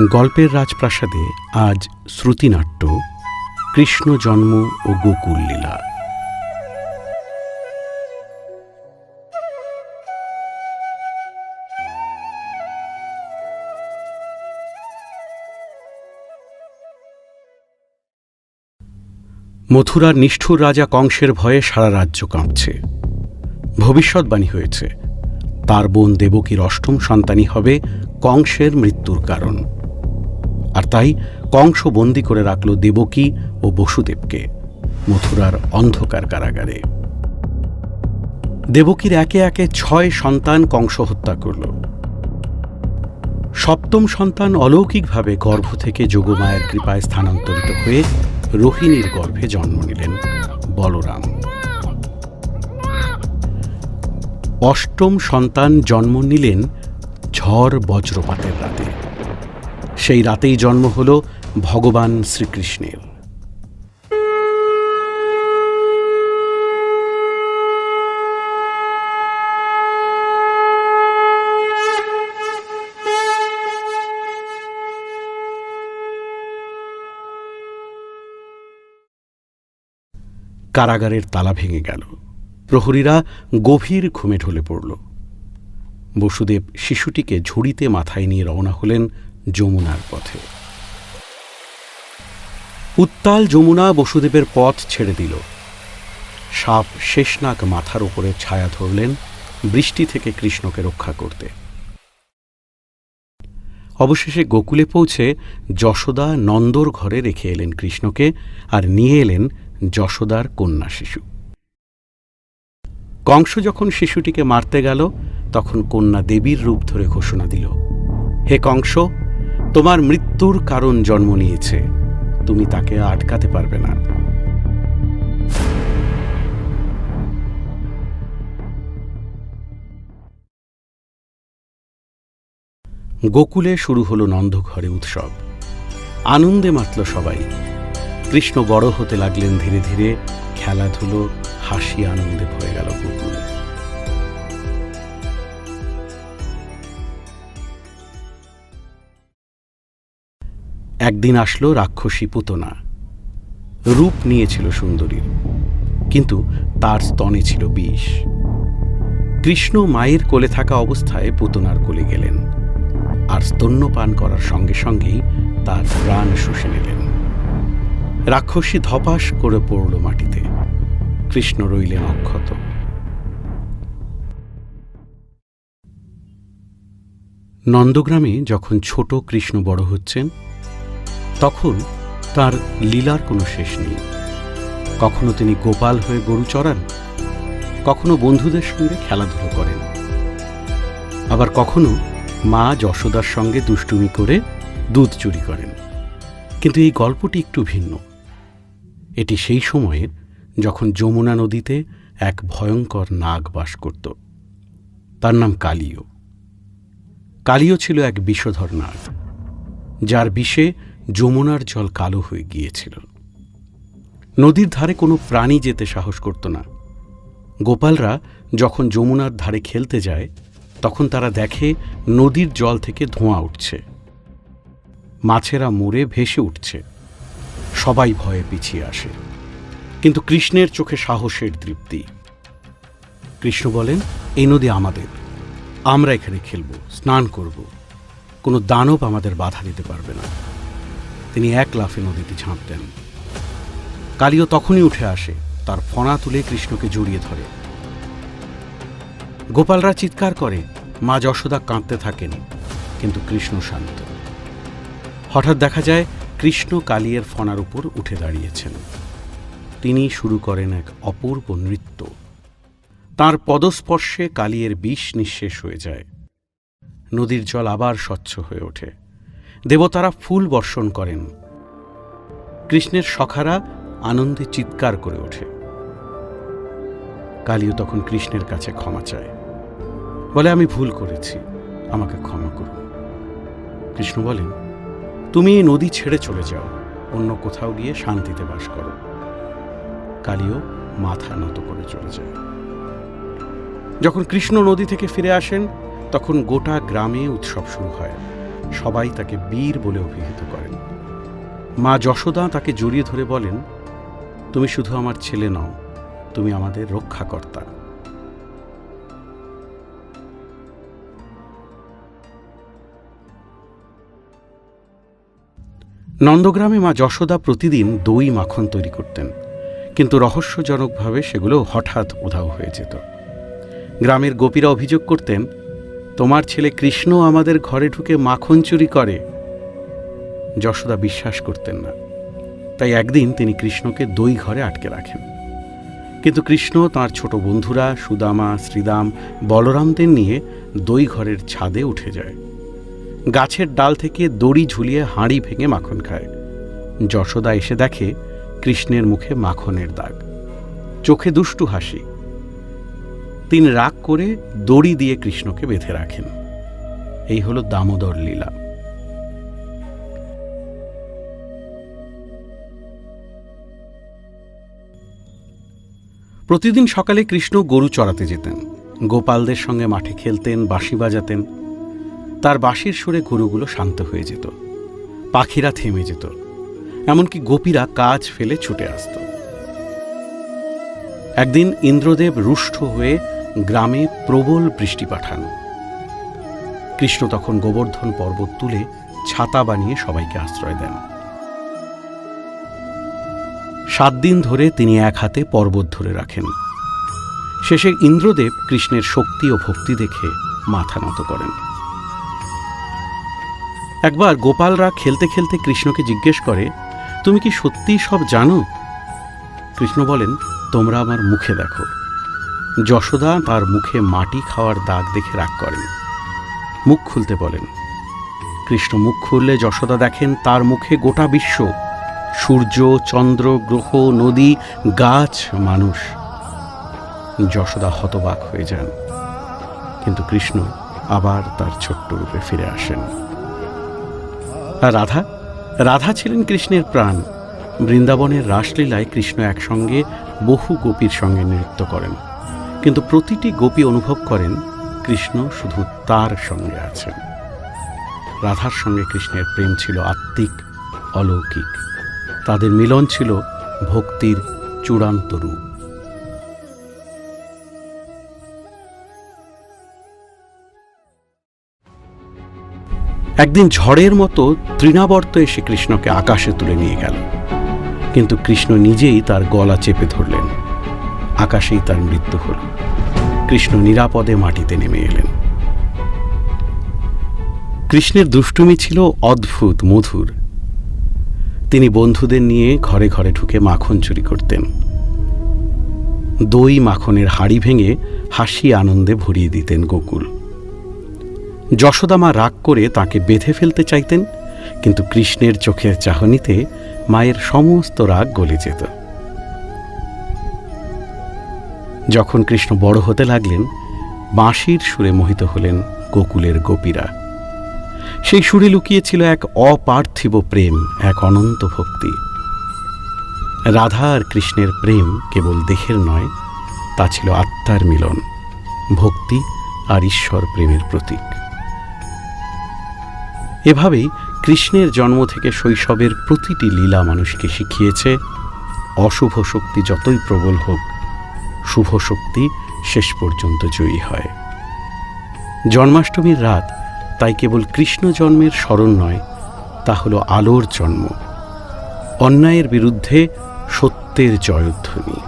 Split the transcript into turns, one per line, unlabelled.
গল্পের রাজপ্রাসাদে আজ শ্রুতিনাট্য, কৃষ্ণ জন্ম ও গোকুল লীলা। মথুরার নিষ্ঠুর রাজা কংসের ভয়ে সারা রাজ্য কাঁপছে। ভবিষ্যৎবাণী হয়েছে তার বোন দেবকীর অষ্টম সন্তানই হবে কংসের মৃত্যুর কারণ। আর তাই কংস বন্দী করে রাখল দেবকী ও বসুদেবকে মথুরার অন্ধকার কারাগারে। দেবকীর একে একে 6 সন্তান কংস হত্যা করল। সপ্তম সন্তান অলৌকিকভাবে গর্ভ থেকে যোগমায়ের কৃপায় স্থানান্তরিত হয়ে রোহিণীর গর্ভে জন্ম নিলেন বলরাম। অষ্টম সন্তান জন্ম নিলেন ঝড় বজ্রপাতের রাতে। সেই রাতেই জন্ম হল ভগবান শ্রীকৃষ্ণের। কারাগারের তালা ভেঙে গেল। প্রহরীরা গভীর ঘুমে ঢলে পড়ল। বসুদেব শিশুটিকে ঝুড়িতে মাথায় নিয়ে রওনা হলেন যমুনার পথে। উত্তাল যমুনা বসুদেবের পথ ছেড়ে দিল। সাপ শেষনাগ মাথার উপরে ছায়া ধরলেন বৃষ্টি থেকে কৃষ্ণকে রক্ষা করতে। অবশেষে গোকুলে পৌঁছে যশোদা নন্দর ঘরে রেখে এলেন কৃষ্ণকে, আর নিয়ে এলেন যশোদার কন্যা শিশু। কংস যখন শিশুটিকে মারতে গেল তখন কন্যা দেবীর রূপ ধরে ঘোষণা দিল, হে কংস, তোমার মৃত্যুর কারণ জন্ম নিয়েছে, তুমি তাকে আটকাতে পারবে না। গোকুলে শুরু হলো নন্দঘরে উৎসব। আনন্দে মাতল সবাই। কৃষ্ণ বড় হতে লাগলেন ধীরে ধীরে। খেলাধুলো, হাসি, আনন্দে ভরে গেল গোকুল। একদিন আসলো রাক্ষসী পুতনা। রূপ নিয়েছিল সুন্দরীর, কিন্তু তার স্তনে ছিল বিষ। কৃষ্ণ মায়ের কোলে থাকা অবস্থায় পুতনার কোলে গেলেন, আর স্তন্যপান করার সঙ্গে সঙ্গেই তার প্রাণ শুষে নিলেন। রাক্ষসী ধপাস করে পড়ল মাটিতে। কৃষ্ণ রইলেন অক্ষত। নন্দগ্রামে যখন ছোট কৃষ্ণ বড় হচ্ছেন তখন তার লীলার কোনো শেষ নেই। কখনো তিনি গোপাল হয়ে গরু চড়ান, কখনো বন্ধুদের সঙ্গে খেলাধুলো করেন, আবার কখনো মা যশোদার সঙ্গে দুষ্টুমি করে দুধ চুরি করেন। কিন্তু এই গল্পটি একটু ভিন্ন। এটি সেই সময়ের যখন যমুনা নদীতে এক ভয়ঙ্কর নাগ বাস করত। তার নাম কালীয়। কালীয় ছিল এক বিষধর নাগ, যার বিষে যমুনার জল কালো হয়ে গিয়েছিল। নদীর ধারে কোনো প্রাণী যেতে সাহস করত না। গোপালরা যখন যমুনার ধারে খেলতে যায় তখন তারা দেখে নদীর জল থেকে ধোঁয়া উঠছে, মাছেরা মরে ভেসে উঠছে। সবাই ভয়ে পিছিয়ে আসে, কিন্তু কৃষ্ণের চোখে সাহসের তৃপ্তি। কৃষ্ণ বলেন, এই নদী আমাদের, আমরা এখানে খেলব, স্নান করব, কোনো দানব আমাদের বাধা দিতে পারবে না। তিনি এক লাফে নদীতে ঝাঁপ দেন। কালীয় তখনই উঠে আসে, তার ফণা তুলে কৃষ্ণকে জড়িয়ে ধরে। গোপালরা চিৎকার করে, মা যশোদা কাঁদতে থাকেন, কিন্তু কৃষ্ণ শান্ত। হঠাৎ দেখা যায় কৃষ্ণ কালীয়ের ফণার উপর উঠে দাঁড়িয়েছেন। তিনি শুরু করেন এক অপূর্ব নৃত্য। তাঁর পদস্পর্শে কালীয়ের বিষ নিঃশেষ হয়ে যায়। নদীর জল আবার স্বচ্ছ হয়ে ওঠে। দেবতারা ফুল বর্ষণ করেন। কৃষ্ণের সখারা আনন্দে চিৎকার করে ওঠে। কালীয় তখন কৃষ্ণের কাছে ক্ষমা চায়, বলে, আমি ভুল করেছি, আমাকে ক্ষমা করুন। কৃষ্ণ বলেন, তুমি এই নদী ছেড়ে চলে যাও, অন্য কোথাও গিয়ে শান্তিতে বাস করো। কালীয় মাথা নত করে চলে যায়। যখন কৃষ্ণ নদী থেকে ফিরে আসেন তখন গোটা গ্রামে উৎসব শুরু হয়। সবাই তাকে বীর বলে অভিহিত করেন। মা যশোদা তাকে জড়িয়ে ধরে বলেন, তুমি শুধু আমার ছেলে নও, তুমি আমাদের রক্ষাকর্তা। নন্দগ্রামে মা যশোদা প্রতিদিন দই মাখন তৈরি করতেন, কিন্তু রহস্যজনকভাবে সেগুলো হঠাৎ উধাও হয়ে যেত। গ্রামের গোপীরা অভিযোগ করতেন, তোমার ছেলে কৃষ্ণ আমাদের ঘরে ঢুকে মাখন চুরি করে। যশোদা বিশ্বাস করতেন না, তাই একদিন তিনি কৃষ্ণকে দই ঘরে আটকে রাখেন। কিন্তু কৃষ্ণ তাঁর ছোট বন্ধুরা সুদামা, শ্রীদাম, বলরামদের নিয়ে দই ঘরের ছাদে উঠে যায়। গাছের ডাল থেকে দড়ি ঝুলিয়ে হাঁড়ি ভেঙে মাখন খায়। যশোদা এসে দেখে কৃষ্ণের মুখে মাখনের দাগ, চোখে দুষ্টু হাসি। তিনি রাগ করে দড়ি দিয়ে কৃষ্ণকে বেঁধে রাখেন। এই হলো দামোদর লীলা। প্রতিদিন সকালে কৃষ্ণ গরু চড়াতে যেতেন, গোপালদের সঙ্গে মাঠে খেলতেন, বাঁশি বাজাতেন। তার বাঁশির সুরে গরুগুলো শান্ত হয়ে যেত, পাখিরা থেমে যেত, এমনকি গোপীরা কাজ ফেলে ছুটে আসত। একদিন ইন্দ্রদেব রুষ্ট হয়ে গ্রামে প্রবল বৃষ্টি পাঠান। কৃষ্ণ তখন গোবর্ধন পর্বত তুলে ছাতা বানিয়ে সবাইকে আশ্রয় দেন। 7 দিন ধরে তিনি এক হাতে পর্বত ধরে রাখেন। শেষে ইন্দ্রদেব কৃষ্ণের শক্তি ও ভক্তি দেখে মাথা নত করেন। একবার গোপালরা খেলতে খেলতে কৃষ্ণকে জিজ্ঞেস করে, তুমি কি সত্যি সব জানো? কৃষ্ণ বলেন, তোমরা আমার মুখে দেখো। যশোদা তার মুখে মাটি খাওয়ার দাগ দেখে রাগ করেন, মুখ খুলতে বলেন। কৃষ্ণ মুখ খুললে যশোদা দেখেন তার মুখে গোটা বিশ্ব, সূর্য, চন্দ্র, গ্রহ, নদী, গাছ, মানুষ। যশোদা হতবাক হয়ে যান, কিন্তু কৃষ্ণ আবার তার ছোট্ট রূপে ফিরে আসেন। আর রাধা ছিলেন কৃষ্ণের প্রাণ। বৃন্দাবনের রাসলীলায় কৃষ্ণ একসঙ্গে বহু গোপীর সঙ্গে নৃত্য করেন, কিন্তু প্রতিটি গোপী অনুভব করেন কৃষ্ণ শুধু তার সঙ্গে আছেন। রাধার সঙ্গে কৃষ্ণের প্রেম ছিল আত্মিক, অলৌকিক। তাদের মিলন ছিল ভক্তির চূড়ান্ত রূপ। একদিন ঝড়ের মতো তৃণাবর্ত এসে কৃষ্ণকে আকাশে তুলে নিয়ে গেল, কিন্তু কৃষ্ণ নিজেই তার গলা চেপে ধরলেন। আকাশেই তার মৃত্যু হল। কৃষ্ণ নিরাপদে মাটিতে নেমে এলেন। কৃষ্ণের দুষ্টুমি ছিল অদ্ভুত, মধুর। তিনি বন্ধুদের নিয়ে ঘরে ঘরে ঢুকে মাখন চুরি করতেন। দই মাখনের হাঁড়ি ভেঙে হাসি আনন্দে ভরিয়ে দিতেন গোকুল। যশোদা মা রাগ করে তাকে বেঁধে ফেলতে চাইতেন, কিন্তু কৃষ্ণের চোখের চাহনিতে মায়ের সমস্ত রাগ গলে যেত। যখন কৃষ্ণ বড় হতে লাগলেন, বাঁশির সুরে মোহিত হলেন গোকুলের গোপীরা। সেই সুরে লুকিয়েছিল এক অপার্থিব প্রেম, এক অনন্ত ভক্তি। রাধা আর কৃষ্ণের প্রেম কেবল দেহের নয়, তা ছিল আত্মার মিলন, ভক্তি আর ঈশ্বর প্রেমের প্রতীক। এভাবেই কৃষ্ণের জন্ম থেকে শৈশবের প্রতিটি লীলা মানুষকে শিখিয়েছে, অশুভ শক্তি যতই প্রবল হোক, শুভ শক্তি শেষ পর্যন্ত জয়ী হয়। জন্মাষ্টমীর রাত তাই কেবল কৃষ্ণ জন্মের স্মরণ নয়, তা হলো আলোর জন্ম, অন্যায়ের বিরুদ্ধে সত্যের জয়ধ্বনি।